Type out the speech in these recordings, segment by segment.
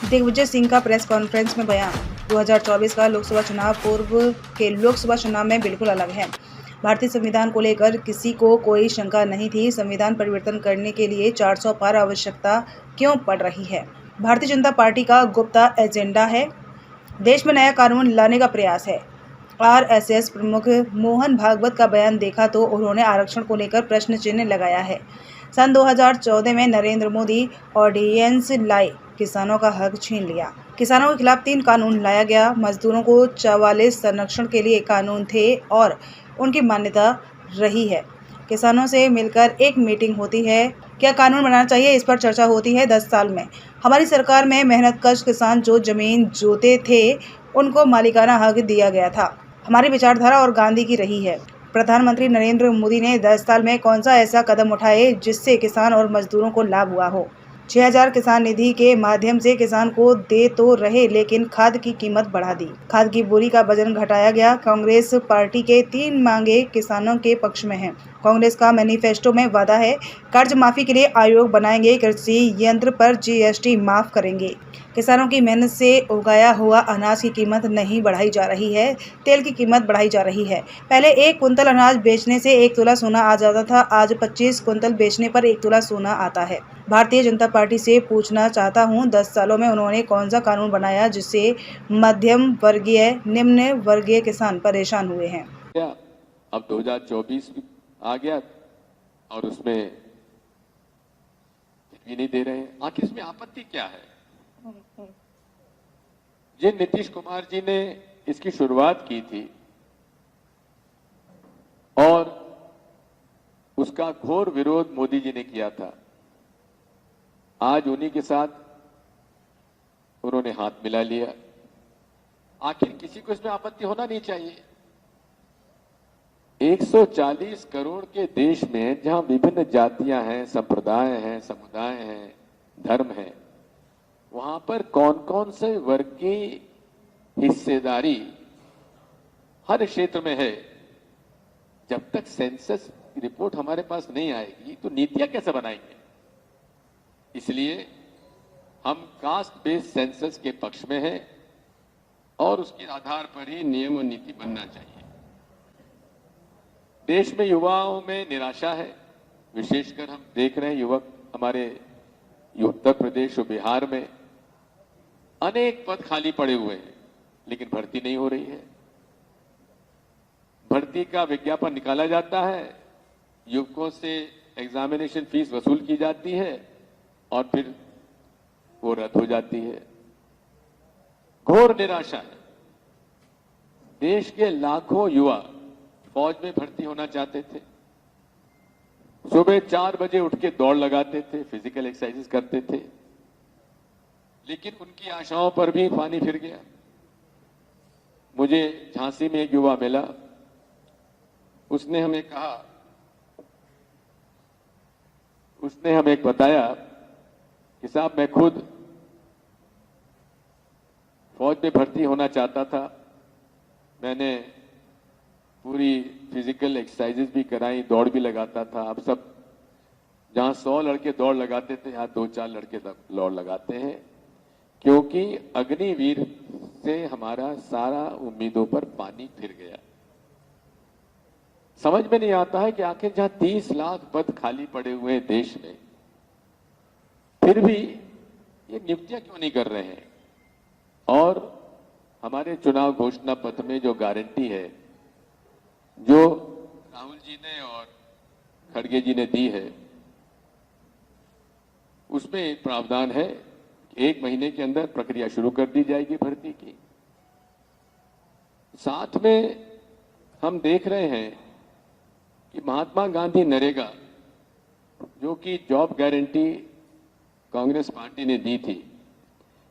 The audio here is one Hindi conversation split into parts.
दिग्विजय सिंह का प्रेस कॉन्फ्रेंस में बयान। 2024 का लोकसभा चुनाव पूर्व के लोकसभा चुनाव में बिल्कुल अलग है। भारतीय संविधान को लेकर किसी को कोई शंका नहीं थी। संविधान परिवर्तन करने के लिए 400 पार आवश्यकता क्यों पड़ रही है? भारतीय जनता पार्टी का गुप्ता एजेंडा है। देश में नया कानून लाने का प्रयास है। आरएसएस प्रमुख मोहन भागवत का बयान देखा तो उन्होंने आरक्षण को लेकर प्रश्न चिन्ह लगाया है। सन 2014 में नरेंद्र मोदी ऑर्डिनेंस लाए, किसानों का हक छीन लिया। किसानों के खिलाफ 3 कानून लाया गया। मजदूरों को 44 संरक्षण के लिए कानून थे और उनकी मान्यता रही है। किसानों से मिलकर एक मीटिंग होती है। क्या कानून बनाना चाहिए, इस पर चर्चा होती है। 10 साल में हमारी सरकार में मेहनतकश किसान जो जमीन जोते थे उनको मालिकाना हक दिया गया था। हमारी विचारधारा और गांधी की रही है। प्रधानमंत्री नरेंद्र मोदी ने 10 साल में कौन सा ऐसा कदम उठाए जिससे किसान और मजदूरों को लाभ हुआ हो? 6000 किसान निधि के माध्यम से किसान को दे तो रहे, लेकिन खाद की कीमत बढ़ा दी। खाद की बोरी का वजन घटाया गया। कांग्रेस पार्टी के 3 मांगे किसानों के पक्ष में हैं। कांग्रेस का मैनिफेस्टो में वादा है, कर्ज माफी के लिए आयोग बनाएंगे, कृषि यंत्र पर जीएसटी माफ करेंगे। किसानों की मेहनत से उगाया हुआ अनाज की कीमत नहीं बढ़ाई जा रही है, तेल की कीमत बढ़ाई जा रही है। पहले 1 कुंतल अनाज बेचने से 1 तोला सोना आ जाता था, आज 25 कुंतल बेचने पर 1 तोला सोना आता है। भारतीय जनता पार्टी से पूछना चाहता हूं, 10 सालों में उन्होंने कौन सा कानून बनाया जिससे मध्यम वर्गीय, निम्न वर्गीय किसान परेशान हुए हैं? अब 2024 भी आ गया और उसमें भी नहीं दे रहे हैं। आखिर इसमें आपत्ति क्या है? जिन नीतीश कुमार जी ने इसकी शुरुआत की थी और उसका घोर विरोध मोदी जी ने किया था, आज उन्हीं के साथ उन्होंने हाथ मिला लिया। आखिर किसी को इसमें आपत्ति होना नहीं चाहिए। 140 करोड़ के देश में जहां विभिन्न जातियां हैं, संप्रदाय हैं, समुदाय हैं, धर्म हैं, वहां पर कौन कौन से वर्ग की हिस्सेदारी हर क्षेत्र में है, जब तक सेंसस रिपोर्ट हमारे पास नहीं आएगी तो नीतियां कैसे बनाएंगे? इसलिए हम कास्ट बेस्ड सेंसस के पक्ष में हैं और उसके आधार पर ही नियम और नीति बनना चाहिए। देश में युवाओं में निराशा है, विशेषकर हम देख रहे हैं युवक हमारे उत्तर प्रदेश और बिहार में अनेक पद खाली पड़े हुए हैं, लेकिन भर्ती नहीं हो रही है। भर्ती का विज्ञापन निकाला जाता है, युवकों से एग्जामिनेशन फीस वसूल की जाती है और फिर वो रद्द हो जाती है। घोर निराशा है। देश के लाखों युवा फौज में भर्ती होना चाहते थे, सुबह 4 बजे उठ के दौड़ लगाते थे, फिजिकल एक्सरसाइजेस करते थे, लेकिन उनकी आशाओं पर भी पानी फिर गया। मुझे झांसी में एक युवा मिला, उसने हमें बताया कि साहब मैं खुद फौज में भर्ती होना चाहता था, मैंने पूरी फिजिकल एक्सरसाइजेस भी कराई, दौड़ भी लगाता था। अब सब जहां 100 लड़के दौड़ लगाते थे, यहां 2-4 लड़के दौड़ लगाते हैं, क्योंकि अग्निवीर से हमारा सारा उम्मीदों पर पानी फिर गया। समझ में नहीं आता है कि आखिर जहां 30 लाख पद खाली पड़े हुए हैं देश में, फिर भी ये नियुक्तियां क्यों नहीं कर रहे हैं? और हमारे चुनाव घोषणा पत्र में जो गारंटी है, जो राहुल जी ने और खड़गे जी ने दी है, उसमें प्रावधान है कि 1 महीने के अंदर प्रक्रिया शुरू कर दी जाएगी भर्ती की। साथ में हम देख रहे हैं कि महात्मा गांधी नरेगा, जो कि जॉब गारंटी कांग्रेस पार्टी ने दी थी,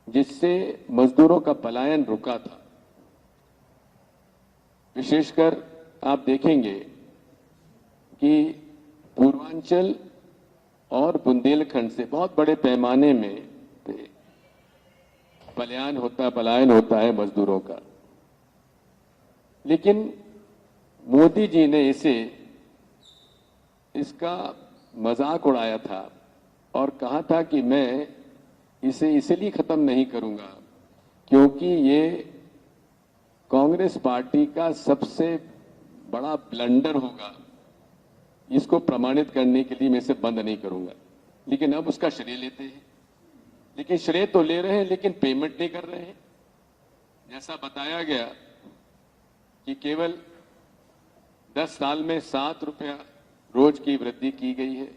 जिससे मजदूरों का पलायन रुका था। विशेषकर आप देखेंगे कि पूर्वांचल और बुंदेलखंड से बहुत बड़े पैमाने में पलायन होता है मजदूरों का, लेकिन मोदी जी ने इसका मजाक उड़ाया था और कहा था कि मैं इसे इसलिए खत्म नहीं करूंगा क्योंकि ये कांग्रेस पार्टी का सबसे बड़ा ब्लंडर होगा। इसको प्रमाणित करने के लिए मैं इसे बंद नहीं करूंगा। लेकिन अब उसका श्रेय लेते हैं, लेकिन श्रेय तो ले रहे हैं लेकिन पेमेंट नहीं कर रहे हैं। जैसा बताया गया कि केवल 10 साल में 7 रुपया रोज की वृद्धि की गई है।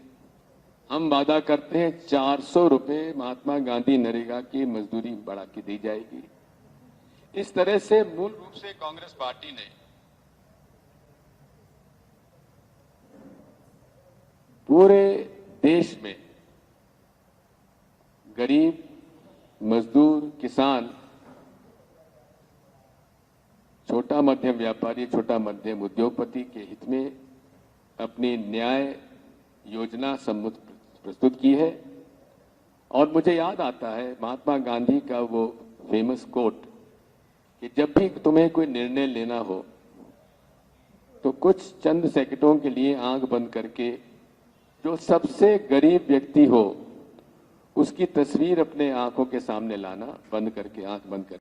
हम वादा करते हैं 400 रुपये महात्मा गांधी नरेगा की मजदूरी बढ़ा के दी जाएगी। इस तरह से मूल रूप से कांग्रेस पार्टी ने पूरे देश में गरीब, मजदूर, किसान, छोटा मध्यम व्यापारी, छोटा मध्यम उद्योगपति के हित में अपनी न्याय योजना प्रस्तुत की है। और मुझे याद आता है महात्मा गांधी का वो फेमस कोट कि जब भी तुम्हें कोई निर्णय लेना हो तो कुछ चंद सेकंडों के लिए आंख बंद करके जो सबसे गरीब व्यक्ति हो उसकी तस्वीर अपने आंखों के सामने लाना, बंद करके, आंख बंद करके।